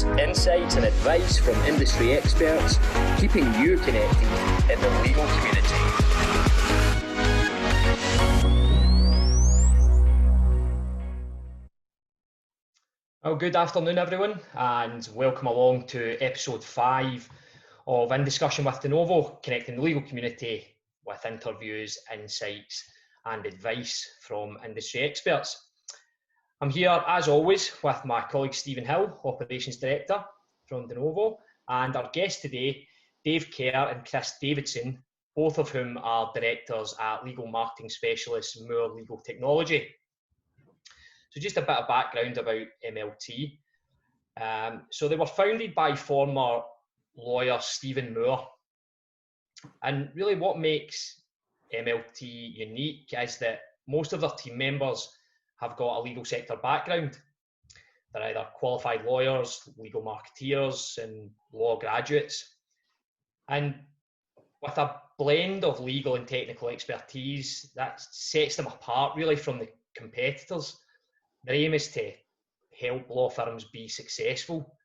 interviews, insights and advice from industry experts, keeping you connected in the legal community. Well, good afternoon everyone, and welcome along to episode 5 of In Discussion with Denovo, connecting the legal community with interviews, insights and advice from industry experts. I'm here, as always, with my colleague Stephen Hill, Operations Director from Denovo, and our guest today, Dave Kerr and Chris Davidson, both of whom are directors at legal marketing specialist Moore Legal Technology. So just a bit of background about MLT. So they were founded by former lawyer Stephen Moore. And really what makes MLT unique is that most of their team members have got a legal sector background. They're either qualified lawyers, legal marketeers, and law graduates. And with a blend of legal and technical expertise, that sets them apart really from the competitors. Their aim is to help law firms be successful.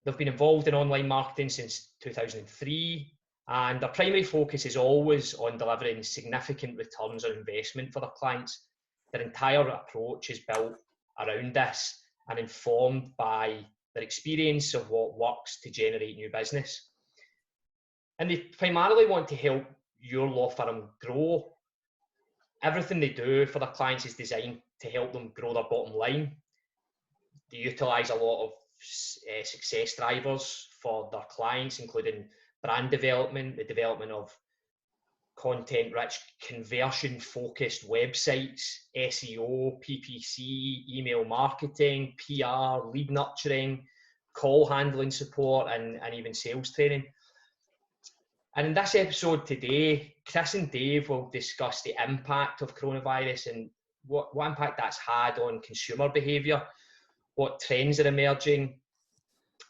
They've been involved in online marketing since 2003, and their primary focus is always on delivering significant returns on investment for their clients. Their entire approach is built around this and informed by their experience of what works to generate new business. And they primarily want to help your law firm grow. Everything they do for their clients is designed to help them grow their bottom line. They utilise a lot of success drivers for their clients, including brand development, the development of content-rich, conversion-focused websites, SEO, PPC, email marketing, PR, lead nurturing, call handling support, and even sales training. And in this episode today, Chris and Dave will discuss the impact of coronavirus and what impact that's had on consumer behaviour, what trends are emerging,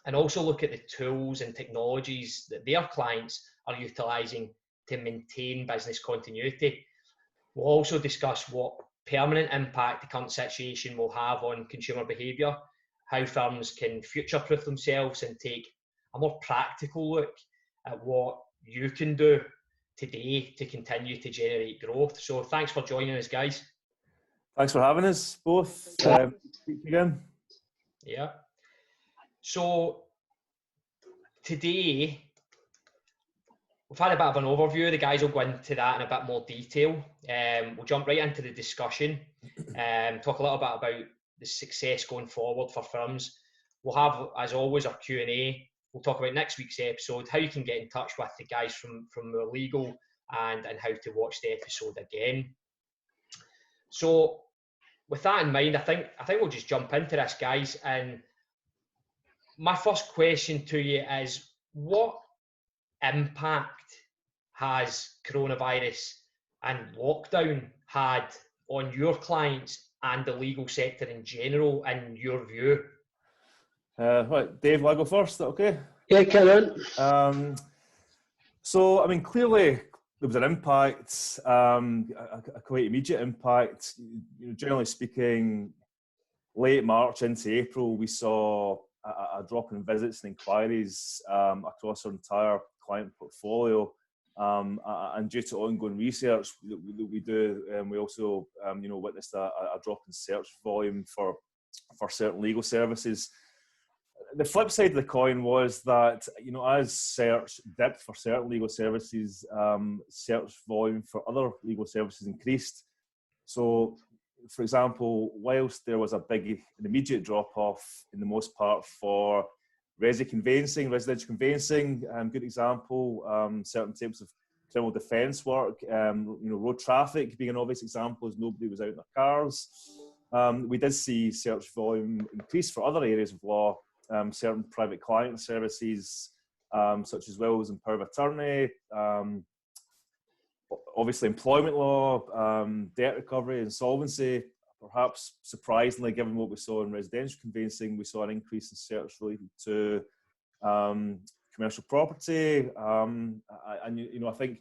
and also look at the tools and technologies that their clients are utilising to maintain business continuity. We'll also discuss what permanent impact the current situation will have on consumer behaviour, how firms can future-proof themselves and take a more practical look at what you can do today to continue to generate growth. So thanks for joining us, guys. Thanks for having us both. Speak again. Yeah. So today, we've had a bit of an overview. The guys will go into that in a bit more detail. We'll jump right into the discussion and talk a little bit about the success going forward for firms. We'll have, as always, our Q&A. We'll talk about next week's episode, how you can get in touch with the guys from Moore Legal, and how to watch the episode again. So with that in mind, I think we'll just jump into this, guys. And my first question to you is, what impact has coronavirus and lockdown had on your clients and the legal sector in general, in your view? Right, Dave, will I go first? Is that okay? Yeah, carry on. So, I mean, clearly there was an impact, a quite immediate impact. You know, generally speaking, late March into April, we saw a drop in visits and inquiries across our entire client portfolio. And due to ongoing research that we do, we also witnessed a drop in search volume for certain legal services. The flip side of the coin was that, you know, as search dipped for certain legal services, search volume for other legal services increased. So, for example, whilst there was an immediate drop-off in the most part for residential conveyancing, good example, certain types of criminal defence work, road traffic being an obvious example, as nobody was out in their cars. We did see search volume increase for other areas of law, certain private client services, such as wills and power of attorney, obviously employment law, debt recovery, insolvency. Perhaps surprisingly, given what we saw in residential conveyancing, we saw an increase in search related to commercial property. And you know, I think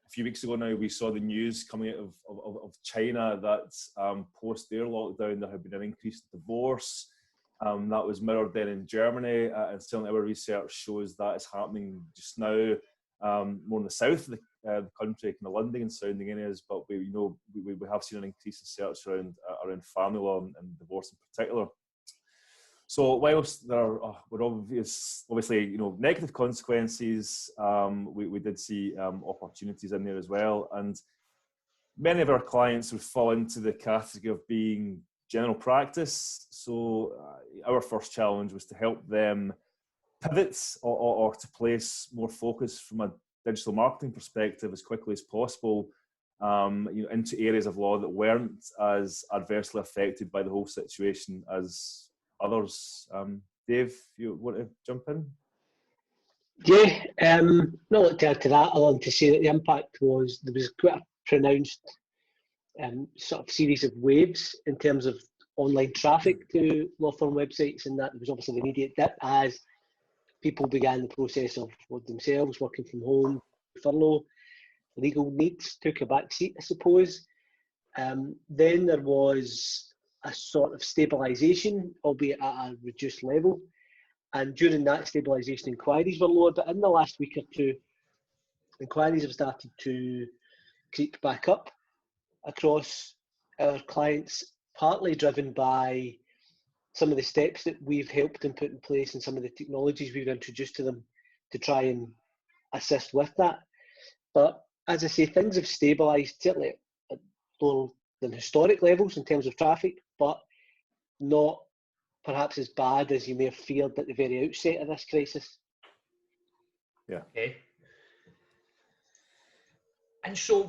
a few weeks ago now, we saw the news coming out of China that post their lockdown, there had been an increase in divorce. That was mirrored then in Germany, and certainly our research shows that is happening just now, more in the south of the country, kind of London and surrounding areas. But we have seen an increase in search around family law and divorce in particular. So whilst there were obviously negative consequences, we did see opportunities in there as well. And many of our clients would fall into the category of being general practice. So our first challenge was to help them pivot or to place more focus from a digital marketing perspective as quickly as possible, into areas of law that weren't as adversely affected by the whole situation as others. Dave, you want to jump in? Yeah, not to add to that, other than to say that the impact was, there was quite a pronounced sort of series of waves in terms of online traffic to law firm websites, and that there was obviously an immediate dip as people began the process of themselves working from home, furlough, legal needs took a back seat, I suppose. Then there was a sort of stabilisation, albeit at a reduced level. And during that stabilisation, inquiries were lower, but in the last week or two, inquiries have started to creep back up across our clients, partly driven by some of the steps that we've helped them put in place and some of the technologies we've introduced to them to try and assist with that. But as I say, things have stabilised, certainly at lower than historic levels in terms of traffic, but not perhaps as bad as you may have feared at the very outset of this crisis. Yeah. Okay. And so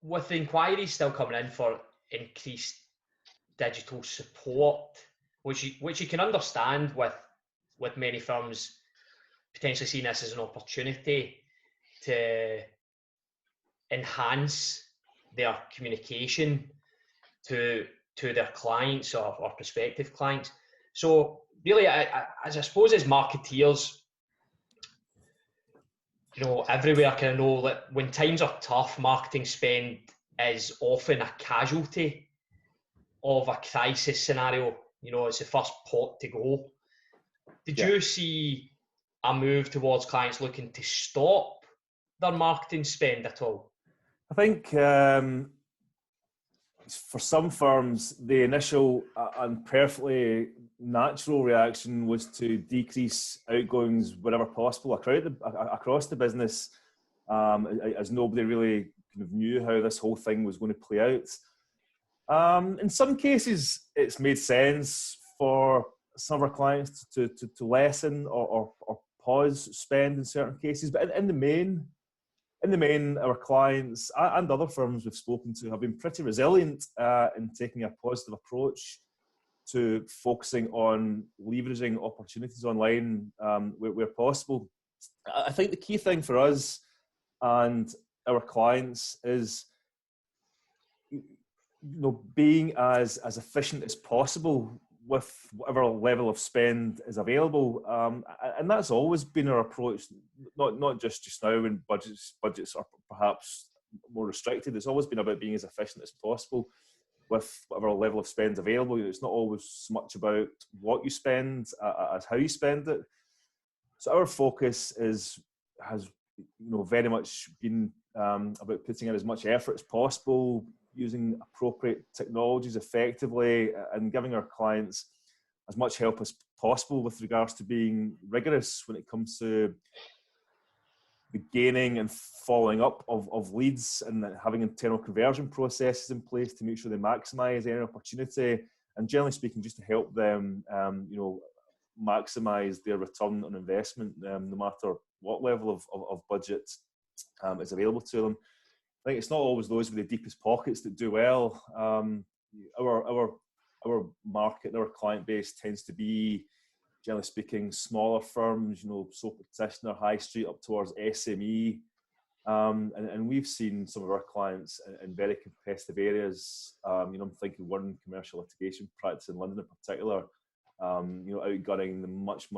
with the inquiries still coming in for increased digital support, which you can understand with many firms potentially seeing this as an opportunity to enhance their communication to their clients or prospective clients. So really, as I suppose as marketeers, everywhere kind of know that when times are tough, marketing spend is often a casualty of a crisis scenario. It's the first pot to go. Did you see a move towards clients looking to stop their marketing spend at all? I think for some firms, the initial and perfectly natural reaction was to decrease outgoings wherever possible across the business, as nobody really kind of knew how this whole thing was going to play out. In some cases, it's made sense for some of our clients to lessen or pause spend in certain cases, but in the main, our clients and other firms we've spoken to have been pretty resilient in taking a positive approach to focusing on leveraging opportunities online where possible. I think the key thing for us and our clients is being as efficient as possible with whatever level of spend is available, and that's always been our approach. Not just now when budgets are perhaps more restricted. It's always been about being as efficient as possible with whatever level of spend available. It's not always so much about what you spend as how you spend it. So our focus has very much been about putting in as much effort as possible, using appropriate technologies effectively, and giving our clients as much help as possible with regards to being rigorous when it comes to the gaining and following up of leads, and having internal conversion processes in place to make sure they maximise any opportunity, and generally speaking, just to help them maximise their return on investment, no matter what level of budget is available to them. I think it's not always those with the deepest pockets that do well. Our market, our client base tends to be, generally speaking, smaller firms, sole practitioner, high street, up towards SME. And we've seen some of our clients in very competitive areas. I'm thinking one commercial litigation practice in London in particular, outgunning the much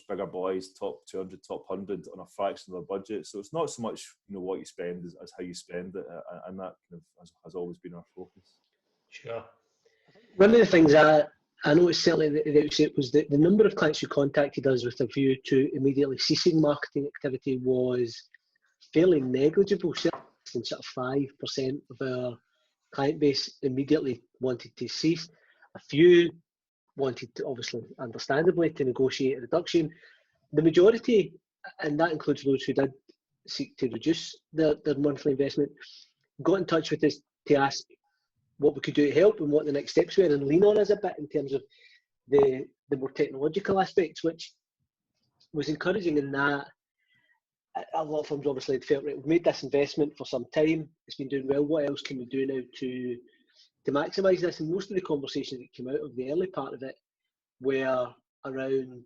bigger boys, top 200, top 100 on a fraction of their budget. So it's not so much what you spend as how you spend it, and that kind of has always been our focus. Sure. One of the things I I noticed certainly at the outset was that the number of clients who contacted us with a view to immediately ceasing marketing activity was fairly negligible. Certainly sort of 5% of our client base immediately wanted to cease. A few wanted to, obviously, understandably, to negotiate a reduction. The majority, and that includes those who did seek to reduce their monthly investment, got in touch with us to ask what we could do to help and what the next steps were, and lean on us a bit in terms of the more technological aspects, which was encouraging in that a lot of firms obviously had felt, right, we've made this investment for some time, it's been doing well, what else can we do now to maximise this? And most of the conversations that came out of the early part of it were around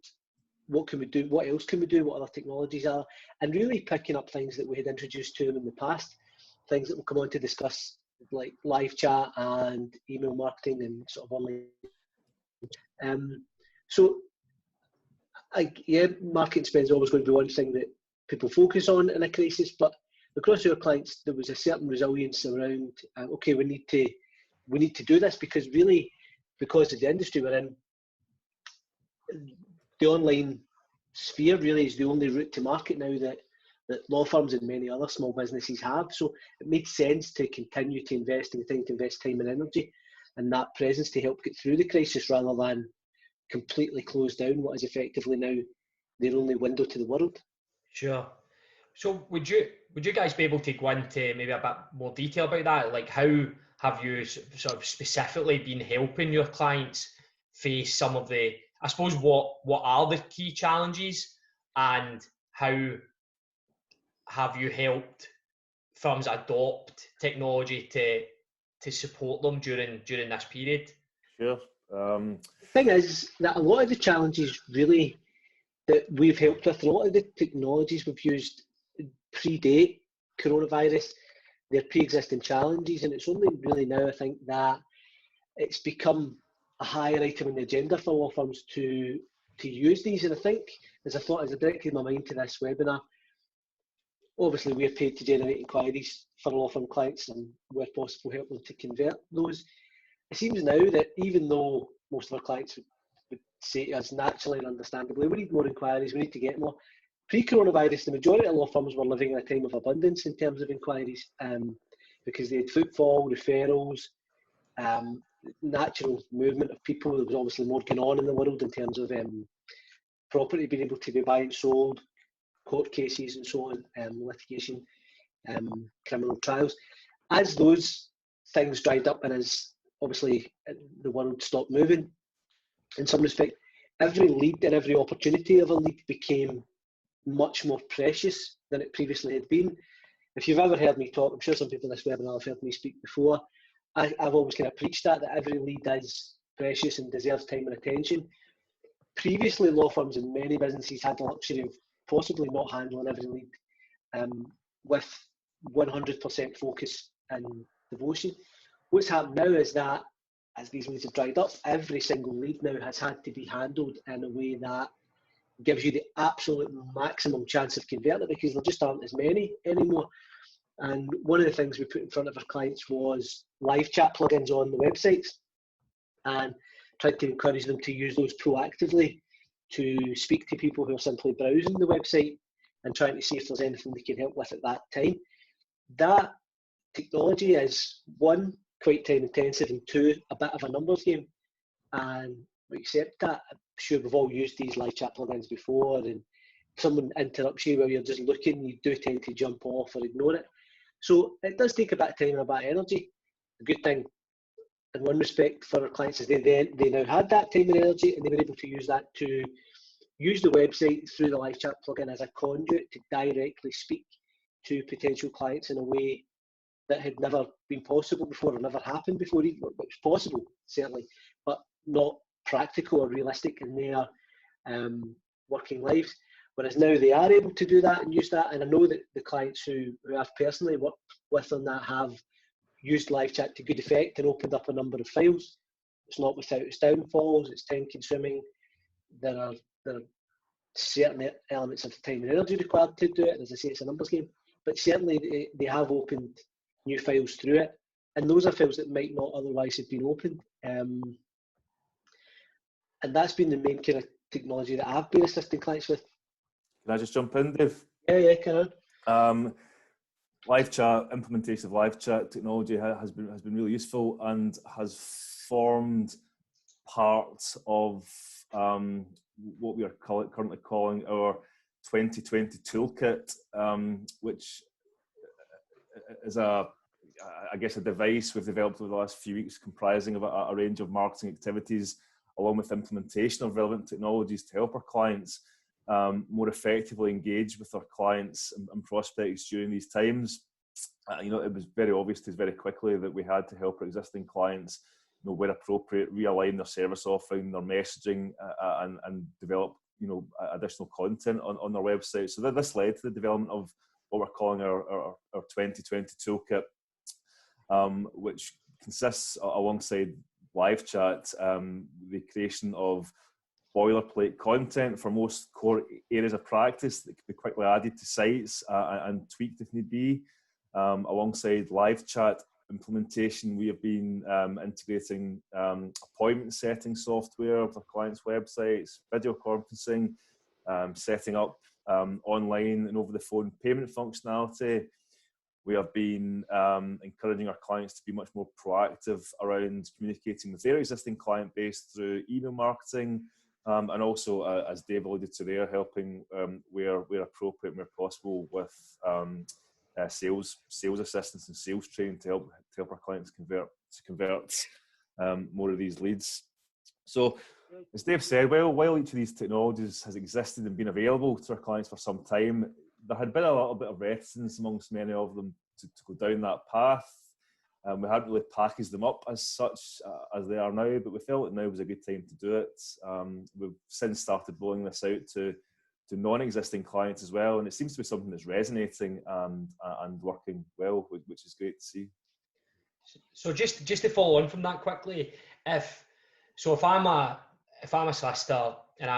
what can we do, what else can we do, what other technologies are, and really picking up things that we had introduced to them in the past, things that we'll come on to discuss, like live chat and email marketing and sort of online. Marketing spend is always going to be one thing that people focus on in a crisis, but across our clients there was a certain resilience around okay, we need to do this, because of the industry we're in, the online sphere really is the only route to market now that law firms and many other small businesses have. So it made sense to continue to invest in time, to invest time and energy and that presence to help get through the crisis, rather than completely close down what is effectively now their only window to the world. Sure. So would you guys be able to go into maybe a bit more detail about that? Like, how have you sort of specifically been helping your clients face some of the, I suppose, what are the key challenges, and how have you helped firms adopt technology to support them during this period? Sure. The thing is that a lot of the challenges really that we've helped with, a lot of the technologies we've used predate coronavirus, they're pre-existing challenges, and it's only really now, I think, that it's become a higher item on the agenda for law firms to use these. And I think, as I directed my mind to this webinar, obviously we're paid to generate inquiries for law firm clients and where possible help them to convert those. It seems now that even though most of our clients would say to us naturally and understandably, we need more inquiries, we need to get more, pre-coronavirus the majority of law firms were living in a time of abundance in terms of inquiries, because they had footfall, referrals, natural movement of people. There was obviously more going on in the world in terms of property being able to be bought and sold, court cases and so on, litigation, criminal trials. As those things dried up and as obviously the world stopped moving, in some respect, every lead and every opportunity of a lead became much more precious than it previously had been. If you've ever heard me talk, I'm sure some people in this webinar have heard me speak before, I've always kind of preached that every lead is precious and deserves time and attention. Previously, law firms and many businesses had the luxury of possibly not handling every lead with 100% focus and devotion. What's happened now is that as these leads have dried up, every single lead now has had to be handled in a way that gives you the absolute maximum chance of converting, because there just aren't as many anymore. And one of the things we put in front of our clients was live chat plugins on the websites, and tried to encourage them to use those proactively to speak to people who are simply browsing the website and trying to see if there's anything they can help with at that time. That technology is, one, quite time intensive, and two, a bit of a numbers game. And we accept that. I'm sure we've all used these live chat plugins before, and if someone interrupts you while you're just looking, you do tend to jump off or ignore it. So it does take a bit of time and a bit of energy. The good thing in one respect for our clients is they now had that time and energy, and they were able to use that to use the website through the live chat plugin as a conduit to directly speak to potential clients in a way that had never been possible before, or never happened before. It was possible, certainly, but not practical or realistic in their working lives. Whereas now they are able to do that and use that. And I know that the clients who I've personally worked with on that have used live chat to good effect and opened up a number of files. It's not without its downfalls, it's time consuming. There are certain elements of time and energy required to do it. And as I say, it's a numbers game. But certainly they have opened new files through it. And those are files that might not otherwise have been opened. and that's been the main kind of technology that I've been assisting clients with. Can I just jump in, Dave? Yeah, carry on. Live chat, implementation of live chat technology has been really useful and has formed part of what we are currently calling our 2020 Toolkit, which is a device we've developed over the last few weeks, comprising of a range of marketing activities, along with implementation of relevant technologies to help our clients more effectively engage with our clients and prospects during these times. It was very obvious to us very quickly that we had to help our existing clients, where appropriate, realign their service offering, their messaging, and develop, additional content on their website. So this led to the development of what we're calling our 2020 Toolkit, which consists, alongside live chat, the creation of boilerplate content for most core areas of practice that can be quickly added to sites and tweaked if need be. Alongside live chat implementation, we have been integrating appointment setting software with our clients' websites, video conferencing, setting up online and over the phone payment functionality. We have been encouraging our clients to be much more proactive around communicating with their existing client base through email marketing, and also, as Dave alluded to there, helping where appropriate and where possible with sales assistance and sales training to help our clients convert more of these leads. So, as Dave said, while each of these technologies has existed and been available to our clients for some time, there had been a little bit of reticence amongst many of them to go down that path. We hadn't really packaged them up as such as they are now, but we felt that now was a good time to do it. We've since started rolling this out to non-existing clients as well, and it seems to be something that's resonating and working well, which is great to see. So just to follow on from that quickly, if I'm a solicitor and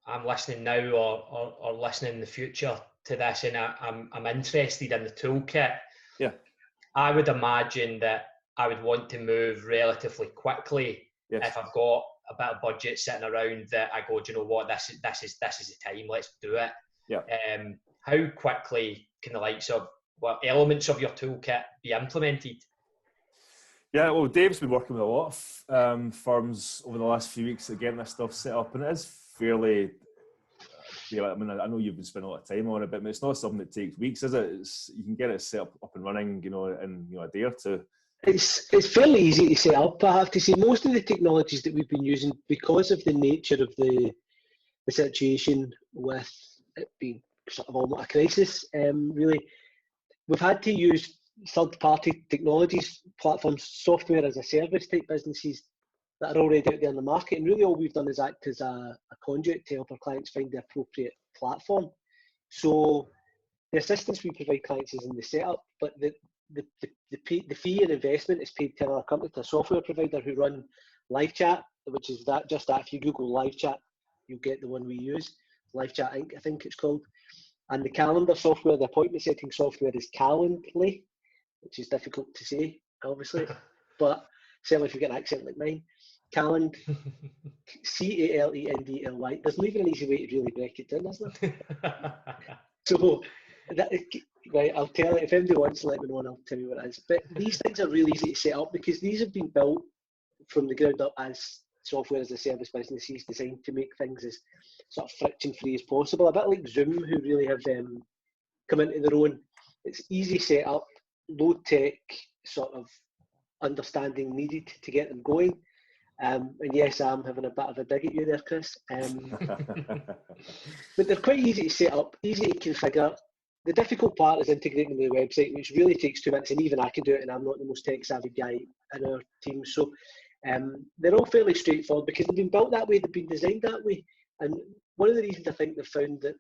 I'm listening now or listening in the future to this, and I'm interested in the toolkit, yeah, I would imagine that I would want to move relatively quickly. Yes. If I've got a bit of budget sitting around that I go, do you know what, this is the time, let's do it. Yeah. How quickly can the likes of elements of your toolkit be implemented? Yeah, well, Dave's been working with a lot of firms over the last few weeks to get this stuff set up, and it is fairly. I mean, I know you've been spending a lot of time on it, but it's not something that takes weeks, is it? You can get it set up and running, in a day or two. It's fairly easy to set up. I have to say, most of the technologies that we've been using, because of the nature of the situation with it being sort of almost a crisis, really, we've had to use third-party technologies, platforms, software as a service type businesses that are already out there in the market, and really all we've done is act as a conduit to help our clients find the appropriate platform. So the assistance we provide clients is in the setup, but the fee and investment is paid to another company, to a software provider who run live chat, which is that. If you Google live chat, you'll get the one we use, Live Chat Inc. I think it's called. And the calendar software, the appointment setting software, is Calendly, which is difficult to say, obviously, but certainly if you get an accent like mine. Calend, Calendly. There's not even an easy way to really break it down, is there? So, right, I'll tell you, if anybody wants to let me know, and I'll tell you what it is. But these things are really easy to set up because these have been built from the ground up as software as a service businesses, designed to make things as sort of friction-free as possible. A bit like Zoom, who really have come into their own. It's easy setup, low-tech sort of understanding needed to get them going. And yes, I'm having a bit of a dig at you there, Chris. But they're quite easy to set up, easy to configure. The difficult part is integrating the website, which really takes 2 minutes, and even I can do it, and I'm not the most tech-savvy guy in our team. So they're all fairly straightforward because they've been built that way, they've been designed that way. And one of the reasons I think they've found that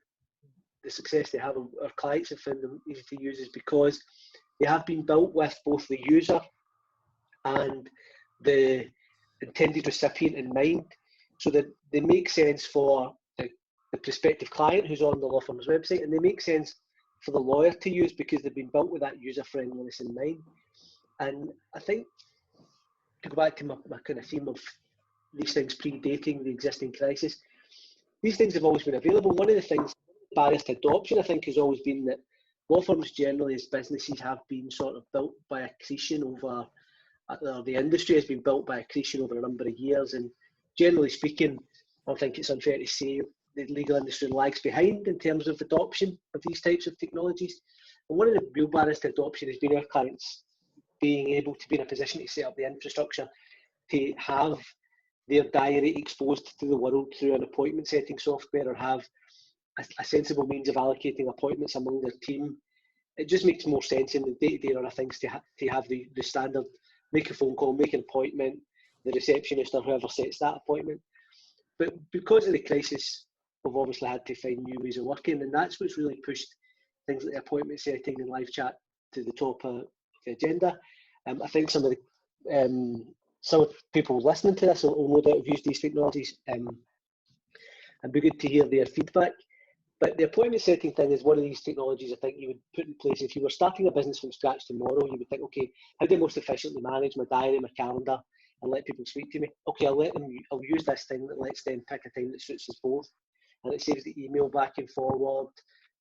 the success they have, our clients have found them easy to use, is because they have been built with both the user and the intended recipient in mind, so that they make sense for the prospective client who's on the law firm's website, and they make sense for the lawyer to use because they've been built with that user friendliness in mind. And I think, to go back to my kind of theme of these things predating the existing crisis. These things have always been available. One of the things, barriers to adoption, I think, has always been that law firms generally as businesses have been sort of built by accretion over, the industry has been built by accretion over a number of years, and generally speaking, I think it's unfair to say the legal industry lags behind in terms of adoption of these types of technologies. And one of the real barriers to adoption has been our clients being able to be in a position to set up the infrastructure to have their diary exposed to the world through an appointment setting software, or have a sensible means of allocating appointments among their team. It just makes more sense in the day-to-day run of things to have the standard, make a phone call, make an appointment, the receptionist or whoever sets that appointment. But because of the crisis, we've obviously had to find new ways of working, and that's what's really pushed things like appointment setting and live chat to the top of the agenda. I think some of people listening to this will no doubt have used these technologies, and be good to hear their feedback. But the appointment setting thing is one of these technologies I think you would put in place if you were starting a business from scratch tomorrow. You would think, okay, how do I most efficiently manage my diary, my calendar, and let people speak to me? Okay, I'll use this thing that lets them pick a time that suits us both, and it saves the email back and forward,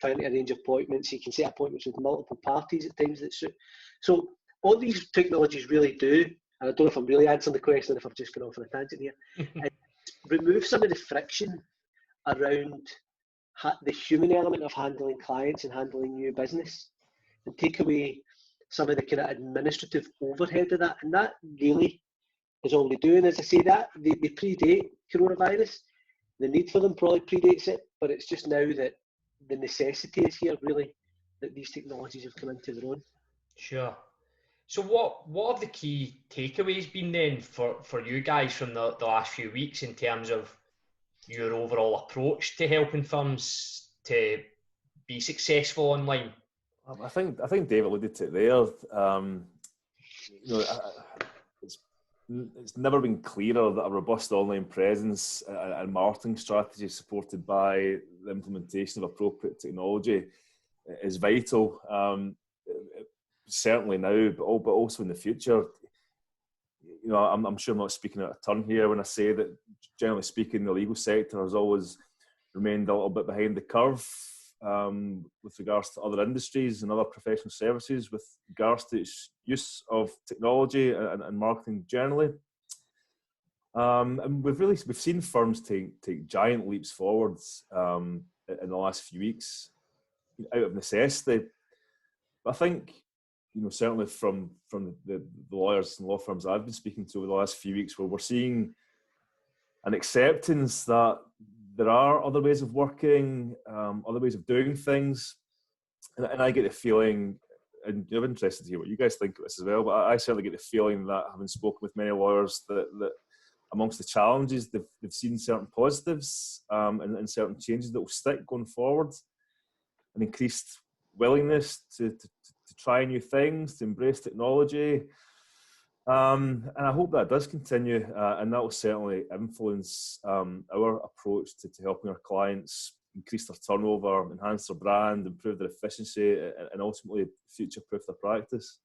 trying to arrange appointments. You can set appointments with multiple parties at times that suit. So all these technologies really do, and I don't know if I'm really answering the question, if I've just gone off on a tangent here, remove some of the friction around the human element of handling clients and handling new business, and take away some of the kind of administrative overhead of that. And that really is all they're doing. As I say, that they predate coronavirus. The need for them probably predates it, but it's just now that the necessity is here, really, that these technologies have come into their own. Sure. So what have the key takeaways been then for you guys from the last few weeks in terms of your overall approach to helping firms to be successful online? I think Dave alluded to it there. It's never been clearer that a robust online presence and marketing strategy supported by the implementation of appropriate technology is vital. Certainly now, but also in the future. I'm sure I'm not speaking out of turn here when I say that, generally speaking, the legal sector has always remained a little bit behind the curve with regards to other industries and other professional services with regards to its use of technology and marketing generally. And we've seen firms take giant leaps forwards in the last few weeks out of necessity. But I think, certainly from the lawyers and law firms I've been speaking to over the last few weeks, where we're seeing an acceptance that there are other ways of working, other ways of doing things. And I get the feeling, and I'm interested to hear what you guys think of this as well, but I certainly get the feeling that, having spoken with many lawyers, that amongst the challenges, they've seen certain positives and certain changes that will stick going forward, an increased willingness to try new things, to embrace technology. And I hope that does continue, and that will certainly influence our approach to helping our clients increase their turnover, enhance their brand, improve their efficiency, and ultimately future-proof their practice.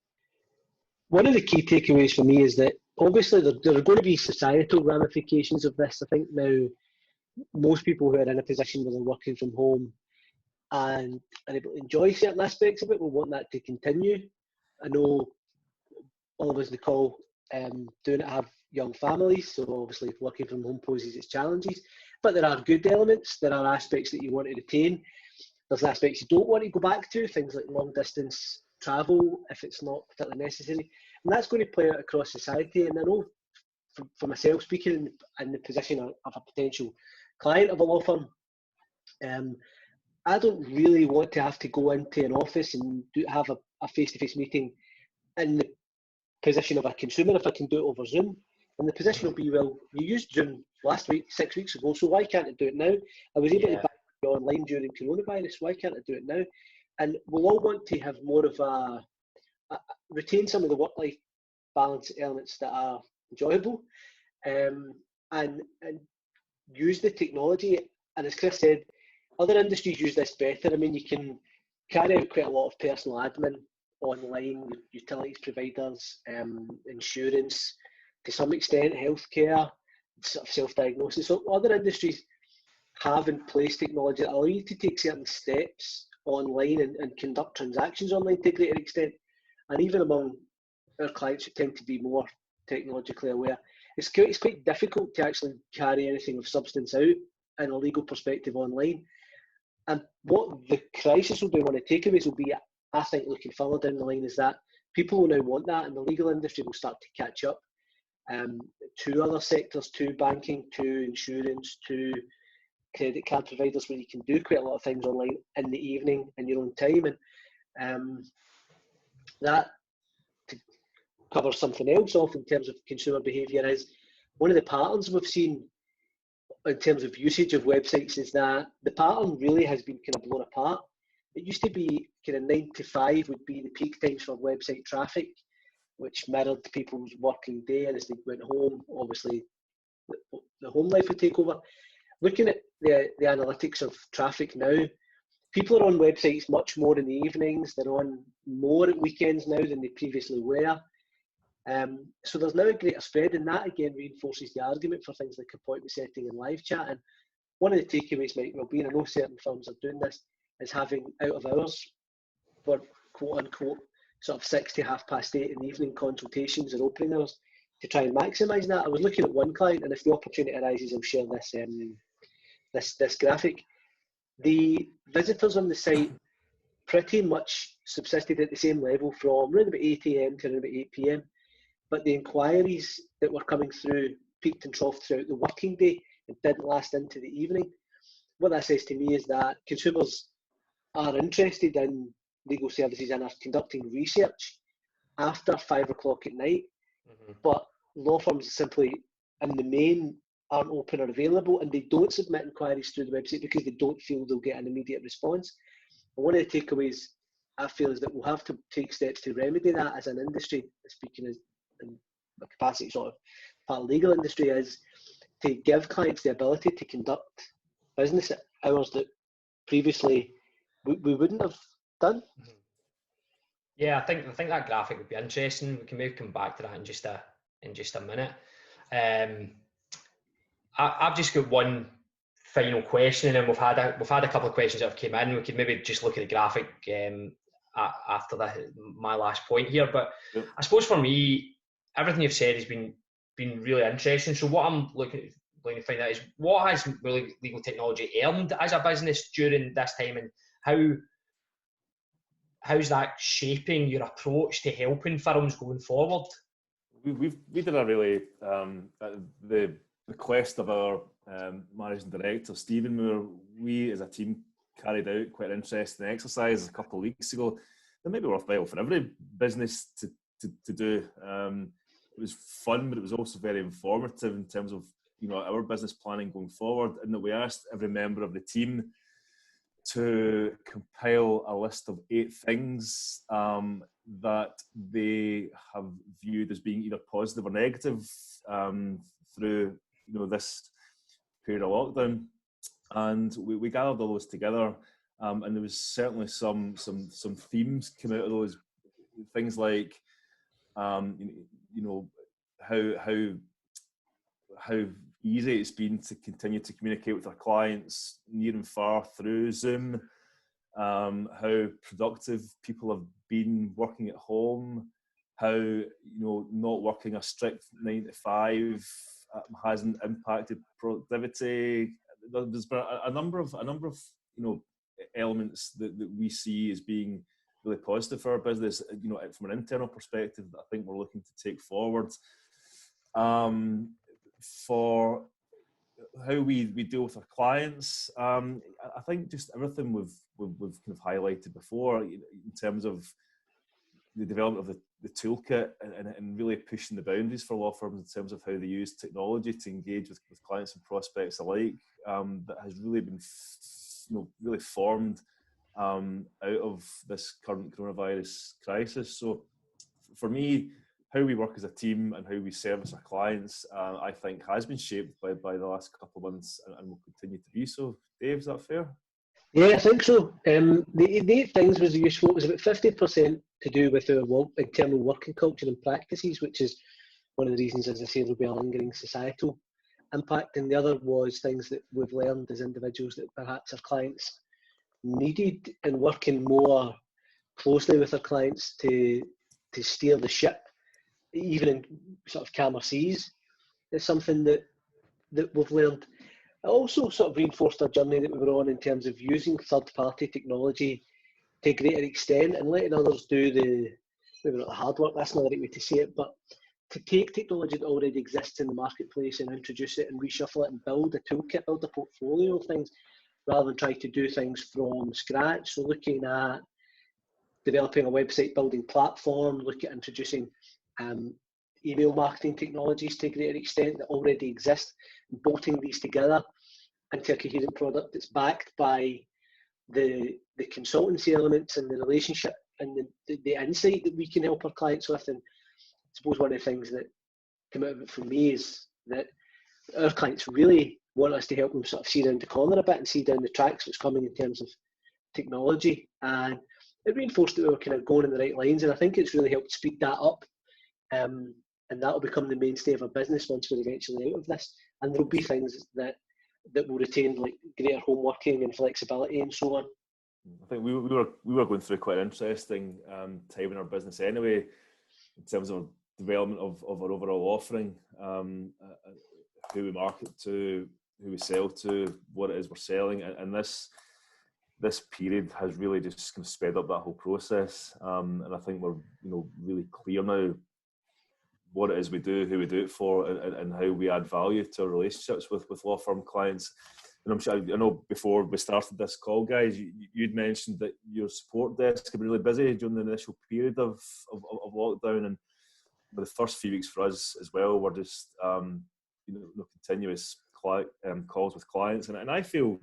One of the key takeaways for me is that obviously there are going to be societal ramifications of this. I think now most people who are in a position where they're working from home and are able to enjoy certain aspects of it will want that to continue. I know all of us in the call doing it have young families, so obviously working from home poses its challenges, but there are good elements. There are aspects that you want to retain. There's aspects you don't want to go back to, things like long distance travel if it's not particularly necessary, and that's going to play out across society. And I know for myself, speaking in the position of a potential client of a law firm, I don't really want to have to go into an office and have a face-to-face meeting in the position of a consumer if I can do it over Zoom. And the position will be, well, you used Zoom last week, 6 weeks ago, so why can't I do it now? I was able to buy online during coronavirus, why can't I do it now? And we'll all want to have more of retain some of the work-life balance elements that are enjoyable, and use the technology. And as Chris said, other industries use this better. I mean, you can carry out quite a lot of personal admin online, utilities providers, insurance, to some extent, healthcare, sort of self-diagnosis. So other industries have in place technology that allow you to take certain steps online and conduct transactions online to a greater extent. And even among our clients who tend to be more technologically aware, it's quite difficult to actually carry anything of substance out in a legal perspective online. And what the crisis will do, one of the takeaways will be, I think, looking further down the line, is that people will now want that, and the legal industry will start to catch up to other sectors, to banking, to insurance, to credit card providers, where you can do quite a lot of things online in the evening in your own time. And that, to cover something else off in terms of consumer behaviour, is one of the patterns we've seen in terms of usage of websites is that the pattern really has been kind of blown apart. It used to be kind of 9 to 5 would be the peak times for website traffic, which mirrored people's working day, and as they went home, obviously the home life would take over. Looking at the analytics of traffic now, people are on websites much more in the evenings. They're on more at weekends now than they previously were. So there's now a greater spread, and that again reinforces the argument for things like appointment setting and live chat. And one of the takeaways might well be, and I know certain firms are doing this, is having out of hours for quote unquote sort of 6 to 8:30 in the evening consultations or opening hours to try and maximise that. I was looking at one client, and if the opportunity arises, I'll share this graphic. The visitors on the site pretty much subsisted at the same level from around about 8 AM to around about 8 PM. But the inquiries that were coming through peaked and troughed throughout the working day and didn't last into the evening. What that says to me is that consumers are interested in legal services and are conducting research after 5 o'clock at night, but law firms simply, in the main, aren't open or available, and they don't submit inquiries through the website because they don't feel they'll get an immediate response. And one of the takeaways I feel is that we'll have to take steps to remedy that as an industry, speaking as in the capacity sort of part of the legal industry, is to give clients the ability to conduct business at hours that previously we wouldn't have done. Yeah, I think that graphic would be interesting. We can maybe come back to that in just a minute. I've just got one final question, and we've had a couple of questions that have came in. We could maybe just look at the graphic after my last point here. But yep. I suppose for me, everything you've said has been really interesting. So what I'm looking to find out is, what has really legal technology earned as a business during this time, and how's that shaping your approach to helping firms going forward? We did a really the request of our managing director Stephen Moore. We as a team carried out quite an interesting exercise a couple of weeks ago that may be worthwhile for every business to do. It was fun, but it was also very informative in terms of our business planning going forward, and that we asked every member of the team to compile a list of 8 things that they have viewed as being either positive or negative through this period of lockdown. And we gathered all those together, and there was certainly some themes came out of those things, like how easy it's been to continue to communicate with our clients near and far through Zoom, how productive people have been working at home, how not working a strict 9 to 5 hasn't impacted productivity. There's been a number of elements that we see as being really positive for our business, from an internal perspective, that I think we're looking to take forward. For how we deal with our clients, I think just everything we've kind of highlighted before in terms of the development of the toolkit and really pushing the boundaries for law firms in terms of how they use technology to engage with clients and prospects alike, that has really been really formed out of this current coronavirus crisis. So for me, how we work as a team and how we service our clients, I think has been shaped by the last couple of months and will continue to be so. Dave, is that fair? Yeah, I think so. The 8 things was useful. It was about 50% to do with our internal working culture and practices, which is one of the reasons, as I say, there'll be a lingering societal impact, and the other was things that we've learned as individuals that perhaps our clients needed, and working more closely with our clients to steer the ship, even in sort of calmer seas. It's something that we've learned. It also sort of reinforced our journey that we were on in terms of using third-party technology to a greater extent and letting others do maybe not the hard work, that's not the right way to say it, but to take technology that already exists in the marketplace and introduce it and reshuffle it and build a toolkit, build a portfolio of things, rather than trying to do things from scratch. So looking at developing a website building platform, look at introducing email marketing technologies to a greater extent that already exist, and bolting these together into a coherent product that's backed by the consultancy elements and the relationship and the insight that we can help our clients with. And I suppose one of the things that came out of it for me is that our clients really want us to help them sort of see around the corner a bit and see down the tracks what's coming in terms of technology. And it reinforced that we were kind of going in the right lines, and I think it's really helped speed that up. And that'll become the mainstay of our business once we're eventually out of this. And there'll be things that will retain, like greater home working and flexibility and so on. I think we were going through quite an interesting time in our business anyway, in terms of development of our overall offering, who we market to, who we sell to, what it is we're selling, and this period has really just kind of sped up that whole process. And I think we're really clear now what it is we do, who we do it for, and how we add value to our relationships with law firm clients. And I'm sure, I know before we started this call, guys, you'd mentioned that your support desk had been really busy during the initial period of lockdown, and the first few weeks for us as well were just continuous calls with clients, and I feel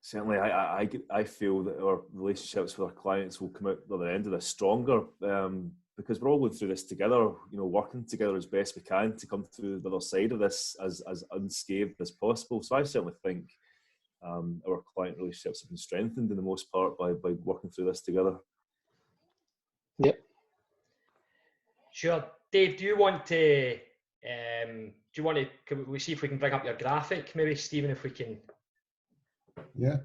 certainly I feel that our relationships with our clients will come out the other end of this stronger, because we're all going through this together, working together as best we can to come through the other side of this as unscathed as possible. So I certainly think our client relationships have been strengthened in the most part by working through this together. Yep. Sure. Dave, do you want to can we see if we can bring up your graphic, maybe, Stephen, if we can? Yeah.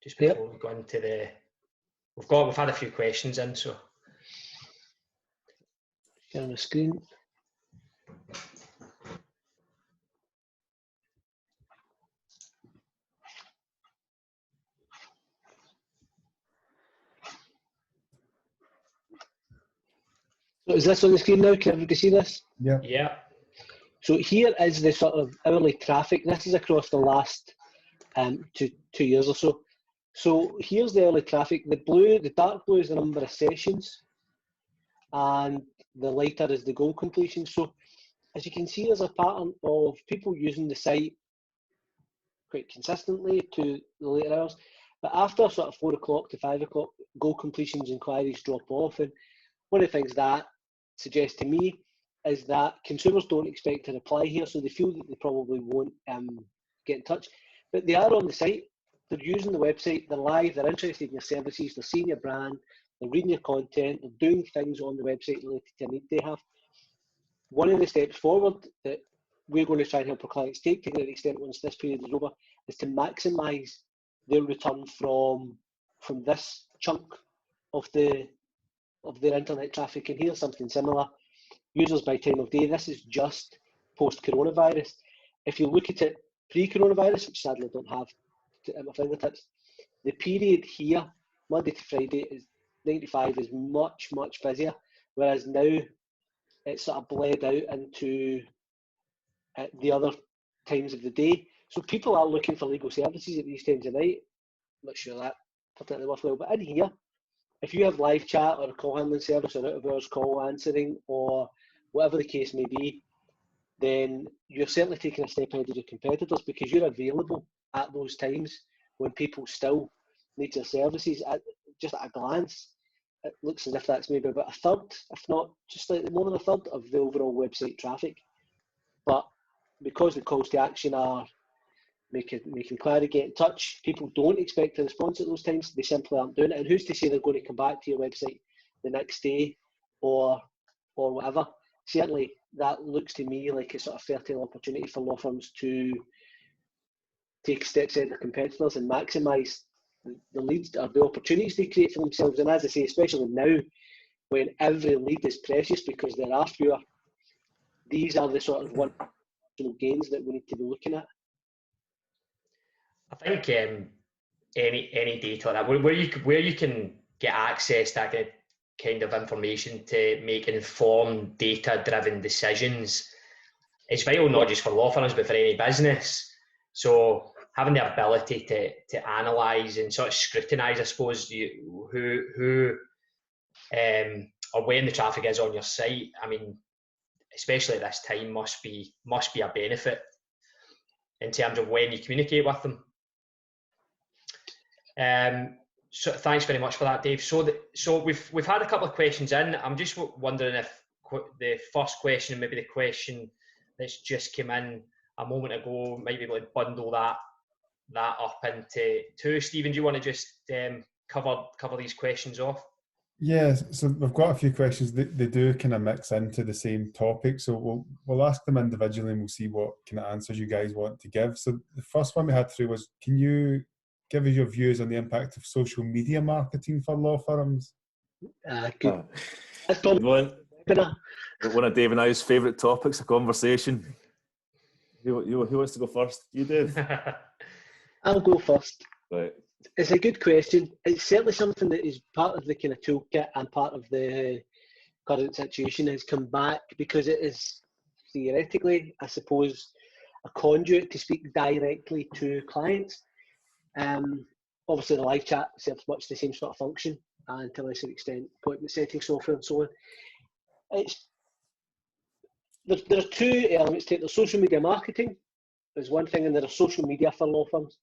Just before we go into we've had a few questions in, so. Share on the screen. So is this on the screen now? Can everybody see this? Yeah. Yeah. So here is the sort of hourly traffic. This is across the last 2 years or so. So here's the hourly traffic. The dark blue is the number of sessions, and the lighter is the goal completion. So as you can see, there's a pattern of people using the site quite consistently to the later hours. But after sort of 4 o'clock to 5 o'clock, goal completions inquiries drop off. And one of the things that suggests to me is that consumers don't expect to reply here, so they feel that they probably won't get in touch. But they are on the site, they're using the website, they're live, they're interested in your services, they're seeing your brand, they're reading your content, they're doing things on the website related to a need they have. One of the steps forward that we're going to try and help our clients take to a great extent once this period is over is to maximise their return from this chunk of their internet traffic. And here's something similar. Users by time of day, this is just post-coronavirus. If you look at it pre-coronavirus, which sadly I don't have at my fingertips, the period here, Monday to Friday, is 95 is much, much busier, whereas now it's sort of bled out into the other times of the day. So people are looking for legal services at these times of night. I'm not sure that particularly worthwhile, but in here, if you have live chat or a call handling service or out of hours call answering or whatever the case may be, then you're certainly taking a step ahead of your competitors, because you're available at those times when people still need your services. Just at a glance, it looks as if that's maybe about a third, if not just slightly more than a third, of the overall website traffic. But because the calls to action are make inquiry, get in touch, people don't expect a response at those times, they simply aren't doing it. And who's to say they're going to come back to your website the next day or whatever? certainly that looks to me like a sort of fertile opportunity for law firms to take steps ahead of their competitors and maximise the leads or the opportunities they create for themselves. And as I say, especially now when every lead is precious because there are fewer, these are the sort of one gains that we need to be looking at. I think any data that where you can get access to that kind of information to make informed, data-driven decisions is vital, not just for law firms but for any business. So having the ability to analyse and sort of scrutinise, I suppose, who or when the traffic is on your site. I mean, especially at this time, must be a benefit in terms of when you communicate with them. So thanks very much for that, Dave. So we've had a couple of questions in. I'm just wondering if the first question, maybe the question that's just come in a moment ago, might be able to bundle that up into two. Stephen, do you want to just cover these questions off? Yeah, so we've got a few questions. They do kind of mix into the same topic, so we'll ask them individually and we'll see what kind of answers you guys want to give. So the first one we had through was, can you give us your views on the impact of social media marketing for law firms? Good. That's probably one of Dave and I's favourite topics of conversation. Who wants to go first? You, Dave? I'll go first. Right. It's a good question. It's certainly something that is part of the kind of toolkit and part of the current situation has come back because it is theoretically, I suppose, a conduit to speak directly to clients. Obviously, the live chat serves much the same sort of function, and to a lesser extent, appointment setting software and so on. There are two elements to it. There's social media marketing, there's one thing, and there are social media for law firms.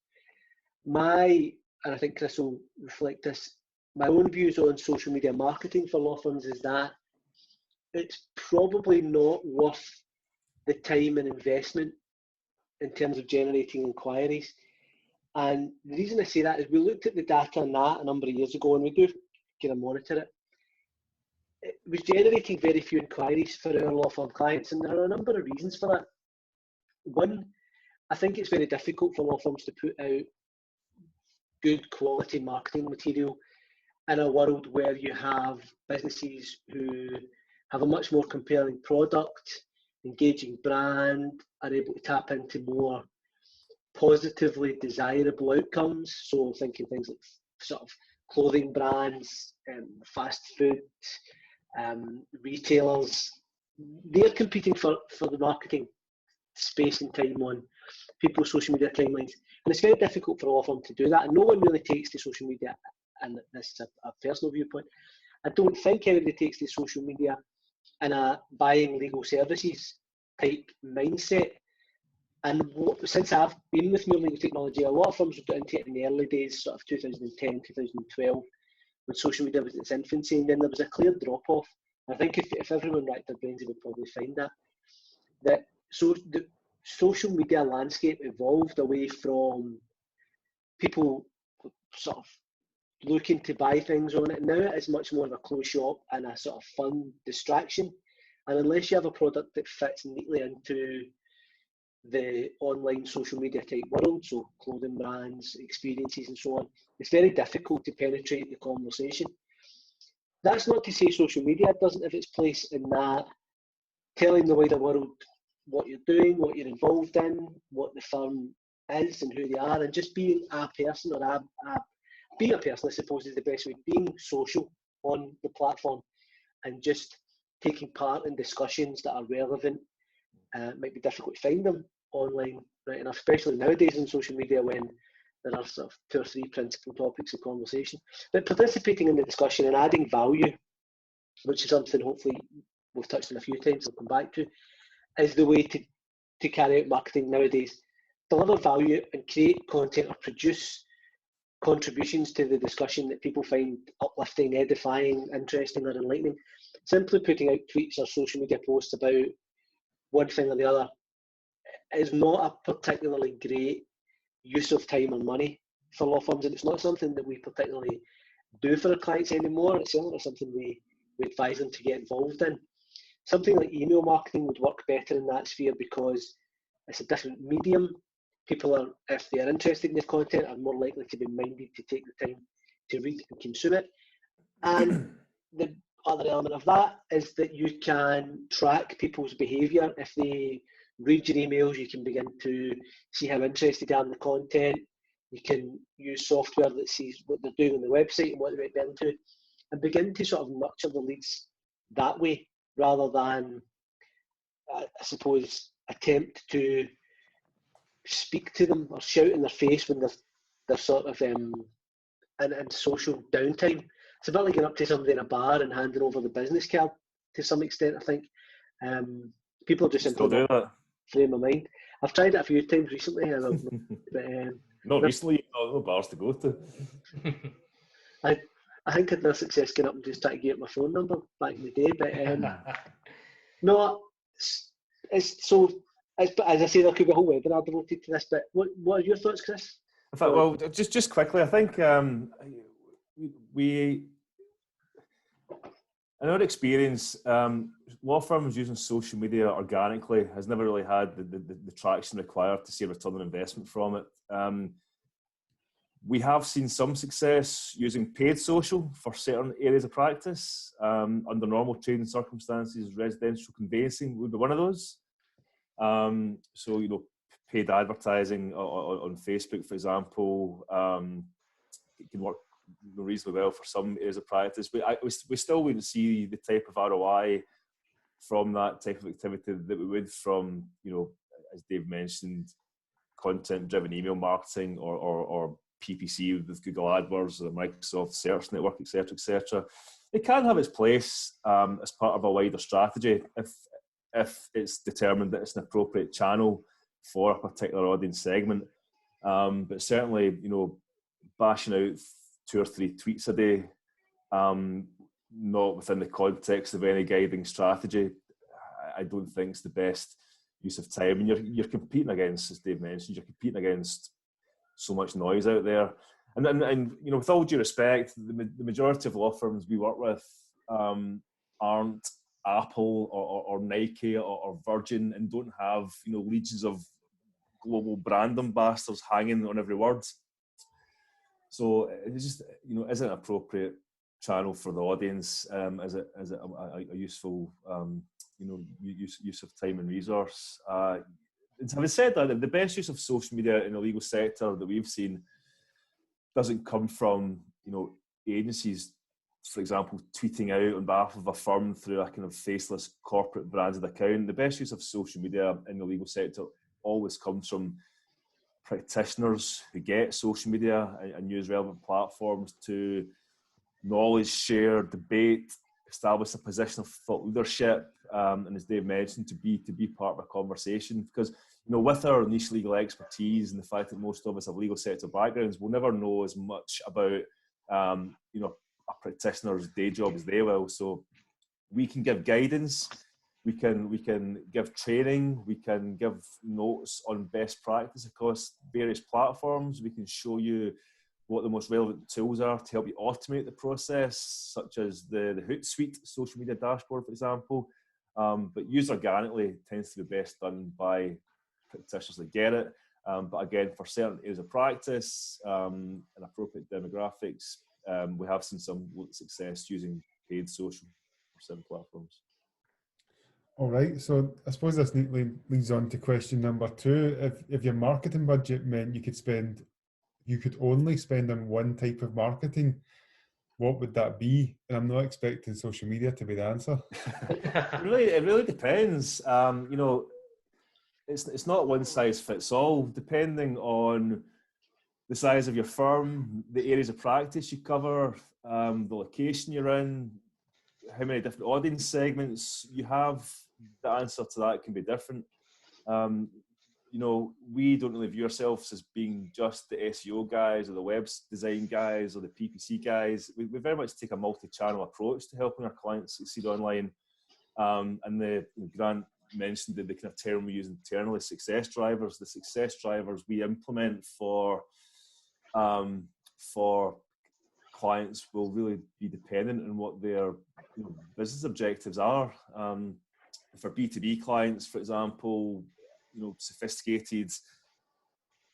And I think Chris will reflect this, my own views on social media marketing for law firms is that it's probably not worth the time and investment in terms of generating inquiries. And the reason I say that is we looked at the data on that a number of years ago, and we do kind of monitor it. It was generating very few inquiries for our law firm clients, and there are a number of reasons for that. One, I think it's very difficult for law firms to put out good quality marketing material in a world where you have businesses who have a much more compelling product, engaging brand, are able to tap into more positively desirable outcomes. So thinking things like sort of clothing brands, fast food, retailers, they're competing for the marketing space and time on people's social media timelines. And it's very difficult for a law firm to do that. And no one really takes to social media, and this is a personal viewpoint, I don't think anybody takes to social media in a buying legal services type mindset. And since I've been with More Legal Technology, a lot of firms got into it in the early days, sort of 2010, 2012, when social media was in its infancy, and then there was a clear drop-off. I think if everyone racked their brains, they would probably find that the social media landscape evolved away from people sort of looking to buy things on it. Now it is much more of a closed shop and a sort of fun distraction. And unless you have a product that fits neatly into the online social media type world, so clothing brands, experiences and so on, it's very difficult to penetrate the conversation. That's not to say social media doesn't have its place in that, telling the wider world what you're doing, what you're involved in, what the firm is and who they are, and just being a person, or being a person, I suppose, is the best way, being social on the platform and just taking part in discussions that are relevant. Might be difficult to find them online right enough, especially nowadays on social media when there are sort of 2 or 3 principal topics of conversation. But participating in the discussion and adding value, which is something hopefully we've touched on a few times, I'll come back to, is the way to carry out marketing nowadays. Deliver value and create content or produce contributions to the discussion that people find uplifting, edifying, interesting or enlightening. Simply putting out tweets or social media posts about one thing or the other is not a particularly great use of time or money for law firms, and it's not something that we particularly do for our clients anymore. It's certainly something we advise them to get involved in. something like email marketing would work better in that sphere because it's a different medium. People are, if they are interested in the content, are more likely to be minded to take the time to read and consume it. And the other element of that is that you can track people's behaviour. If they read your emails, you can begin to see how interested they are in the content. You can use software that sees what they're doing on the website and what they might be into, and begin to sort of nurture the leads that way, rather than, I suppose, attempt to speak to them or shout in their face when they're sort of in social downtime. It's a bit like going up to somebody in a bar and handing over the business card to some extent, I think. People just simply Still do that. frame of mind. I've tried it a few times recently, but not recently, no bars to go to. I think I'd had success getting up and just trying to get my phone number back in the day, but no, it's so. As I say, there could be a whole webinar devoted to this, but what are your thoughts, Chris? In fact, well, just quickly, I think we, in our experience, law firms using social media organically has never really had the traction required to see a return on investment from it. We have seen some success using paid social for certain areas of practice. Under normal trading circumstances, residential conveyancing would be one of those. So, you know, paid advertising on Facebook, for example, it can work reasonably well for some areas of practice. But we still wouldn't see the type of ROI from that type of activity that we would from, you know, as Dave mentioned, content-driven email marketing or PPC with Google AdWords or the Microsoft Search Network, etc., etc. It can have its place as part of a wider strategy if it's determined that it's an appropriate channel for a particular audience segment. But certainly, you know, bashing out 2 or 3 tweets a day, not within the context of any guiding strategy, I don't think it's the best use of time. And you're competing against, as Dave mentioned, you're competing against so much noise out there. And you know, with all due respect, the majority of law firms we work with aren't Apple or Nike or Virgin, and don't have, you know, legions of global brand ambassadors hanging on every word. So it's just, you know, is it an appropriate channel for the audience? Is it a useful, you know, use of time and resource? Having said that, the best use of social media in the legal sector that we've seen doesn't come from, you know, agencies, for example, tweeting out on behalf of a firm through a kind of faceless corporate branded account. The best use of social media in the legal sector always comes from practitioners who get social media and use relevant platforms to knowledge share, debate, establish a position of thought leadership, and as Dave mentioned, to be part of a conversation. Because, you know, with our niche legal expertise and the fact that most of us have legal sector backgrounds, we'll never know as much about you know, a practitioner's day job as they will. So we can give guidance, we can give training, we can give notes on best practice across various platforms. We can show you what the most relevant tools are to help you automate the process, such as the Hootsuite social media dashboard, for example. But used organically tends to be best done by practitioners that get it. But again, for certain areas of practice and appropriate demographics, we have seen some success using paid social for certain platforms. All right, so I suppose this neatly leads on to question number 2. If your marketing budget meant you could only spend on one type of marketing, what would that be? And I'm not expecting social media to be the answer. It really depends. You know, it's not one size fits all. Depending on the size of your firm, the areas of practice you cover, the location you're in, how many different audience segments you have, the answer to that can be different. You know, we don't really view ourselves as being just the SEO guys or the web design guys or the PPC guys. We very much take a multi-channel approach to helping our clients succeed online. And Grant mentioned the kind of term we use internally, success drivers. The success drivers we implement for clients will really be dependent on what their business objectives are. for B2B clients, for example, sophisticated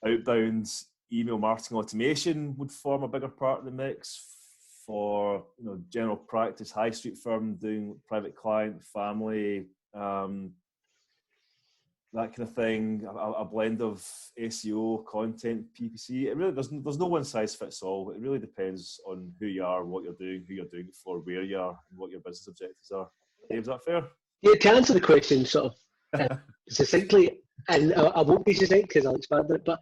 outbound email marketing automation would form a bigger part of the mix. For general practice, high street firm doing private client, family, that kind of thing, a blend of SEO, content, PPC. It really there's no one size fits all. It really depends on who you are, what you're doing, who you're doing it for, where you are, and what your business objectives are. Dave, is that fair? Yeah, to answer the question sort of succinctly, and I won't be succinct because I'll expand on it, but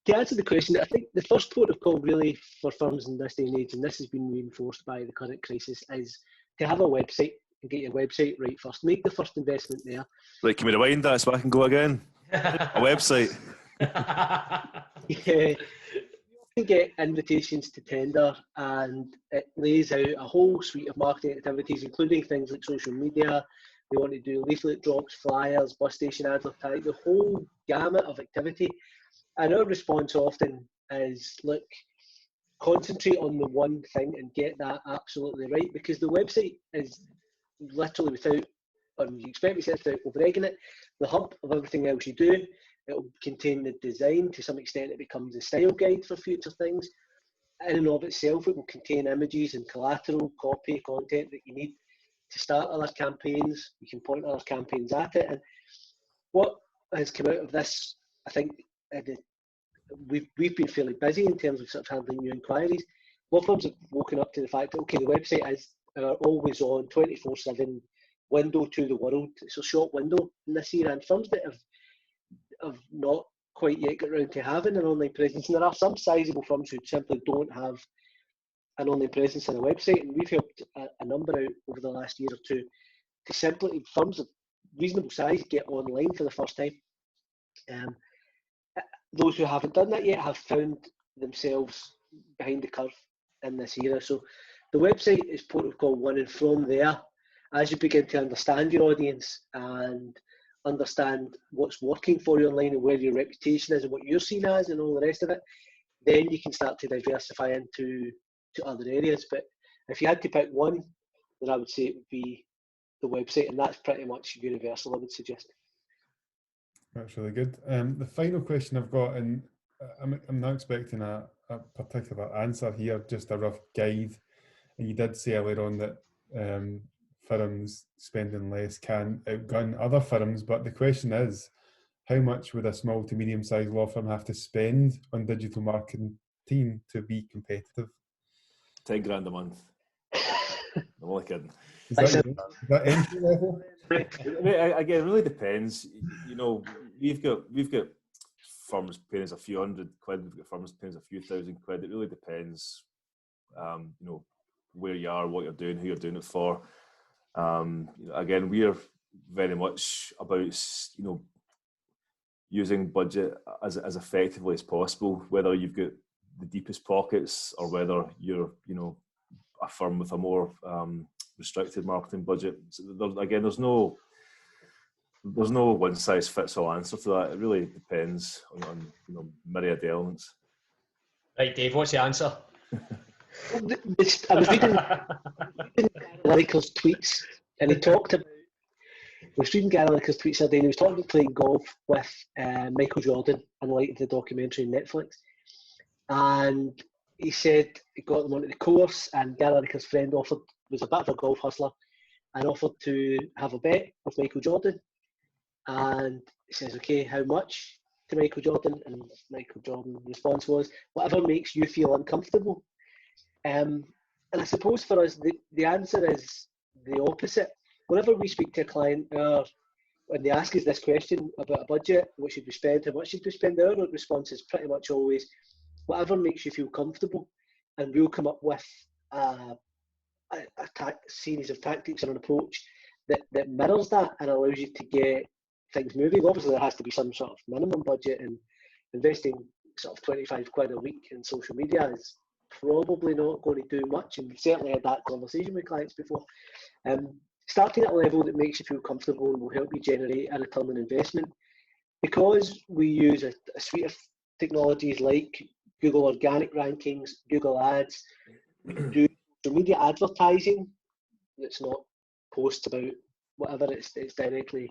to answer the question, I think the first port of call really for firms in this day and age, and this has been reinforced by the current crisis, is to have a website and get your website right first. Make the first investment there. Right, can we rewind that so I can go again? A website. Yeah. You get invitations to tender, and it lays out a whole suite of marketing activities, including things like social media. We want to do leaflet drops, flyers, bus station advertising, the whole gamut of activity. And our response often is, look, concentrate on the one thing and get that absolutely right, because the website is literally without, or you expect me to say without over-egging it, the hub of everything else you do. It will contain the design. To some extent, it becomes a style guide for future things. In and of itself, it will contain images and collateral, copy, content that you need to start other campaigns. You can point other campaigns at it. And what has come out of this, I think, we've been fairly busy in terms of sort of handling new inquiries. Law firms have woken up to the fact that, okay, the website is always on, 24/7 window to the world. It's a short window in this year, and firms that have not quite yet got around to having an online presence, and there are some sizable firms who simply don't have an online presence on a website, and we've helped a number out over the last year or two to simply, firms of reasonable size, get online for the first time. Those who haven't done that yet have found themselves behind the curve in this era. So the website is port of call one, and from there, as you begin to understand your audience and understand what's working for you online and where your reputation is and what you're seen as and all the rest of it, then you can start to diversify into other areas. But if you had to pick one, then I would say it would be the website, and that's pretty much universal, I would suggest. That's really good. The final question I've got, and I'm not expecting a particular answer here, just a rough guide. And you did say earlier on that firms spending less can outgun other firms, but the question is, how much would a small to medium-sized law firm have to spend on digital marketing to be competitive? 10 grand a month. I'm only kidding. Is that entry level? Again, it really depends. We've got firms paying us a few £100, we've got firms paying us a few £1,000. It really depends, where you are, what you're doing, who you're doing it for. Again, we're very much about, using budget as effectively as possible, whether you've got the deepest pockets or whether you're, a firm with a more restricted marketing budget. So there's no one size fits all answer to that. It really depends on myriad elements. Right, Dave, what's the answer? I was reading Gary Lineker's tweets, and he talked about. I was reading Gary Lineker's tweets the other day, and he was talking about playing golf with Michael Jordan in light of the documentary on Netflix. And he said he got them onto the course, and Gary Lineker's friend was a bit of a golf hustler, and offered to have a bet with Michael Jordan. And he says, okay, how much to Michael Jordan? And Michael Jordan's response was, whatever makes you feel uncomfortable. And I suppose for us, the answer is the opposite. Whenever we speak to a client, when they ask us this question about a budget, what should we spend, how much should we spend, our response is pretty much always, whatever makes you feel comfortable. And we'll come up with a series of tactics or an approach that mirrors that and allows you to get things moving. Obviously, there has to be some sort of minimum budget, and investing sort of £25 a week in social media is probably not going to do much, and we've certainly had that conversation with clients before. Starting at a level that makes you feel comfortable will help you generate a return on investment. Because we use a suite of technologies like Google organic rankings, Google ads, do social media advertising that's not posts about whatever it's directly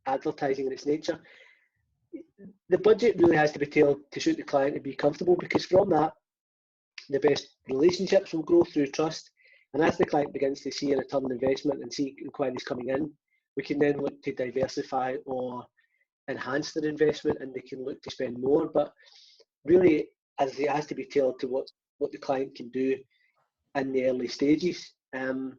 advertising in its nature. The budget really has to be tailored to suit the client and be comfortable, because from that, the best relationships will grow through trust. And as the client begins to see a return on investment and see inquiries coming in, we can then look to diversify or enhance their investment, and they can look to spend more. But really, as it has to be tailored to what the client can do in the early stages. In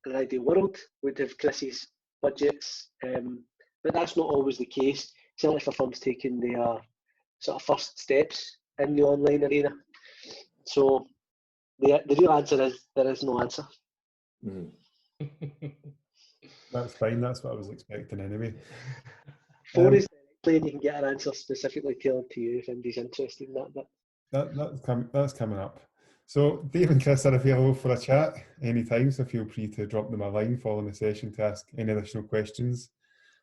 an ideal world, we'd have Chris's budgets, but that's not always the case, certainly for firms taking their sort of first steps in the online arena. So the real answer is there is no answer. That's fine, that's what I was expecting anyway. Phone is directly, and you can get an answer specifically tailored to you if anybody's interested in that bit. That's coming up. So Dave and Chris are available for a chat anytime, so feel free to drop them a line following the session to ask any additional questions,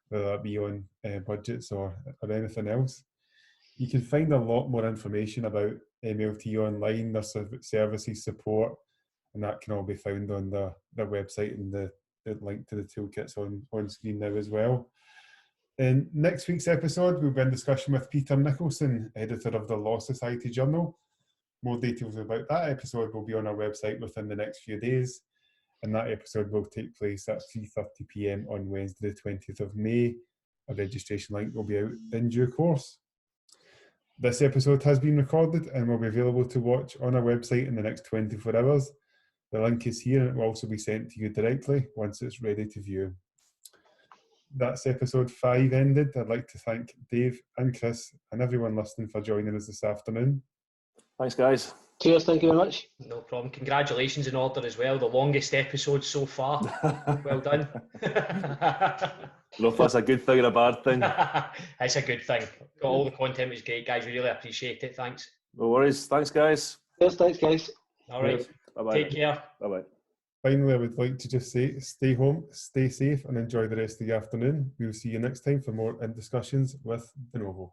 whether that be on budgets or anything else. You can find a lot more information about MLT online, their services, support, and that can all be found on their website, and the link to the toolkits on screen now as well. In next week's episode, we'll be in discussion with Peter Nicholson, editor of the Law Society Journal. More details about that episode will be on our website within the next few days, and that episode will take place at 3:30 p.m. on Wednesday the 20th of May. A registration link will be out in due course. This episode has been recorded and will be available to watch on our website in the next 24 hours. The link is here, and it will also be sent to you directly once it's ready to view. That's episode 5 ended. I'd like to thank Dave and Chris and everyone listening for joining us this afternoon. Thanks, guys. Cheers, thank you very much. No problem. Congratulations in order as well. The longest episode so far. Well done. I don't know if that's a good thing or a bad thing. It's a good thing. All the content was great, guys. We really appreciate it. Thanks. No worries. Thanks, guys. Cheers, thanks, guys. All right. Bye-bye. Take care. Bye-bye. Finally, I would like to just say, stay home, stay safe, and enjoy the rest of the afternoon. We'll see you next time for more discussions with Denovo.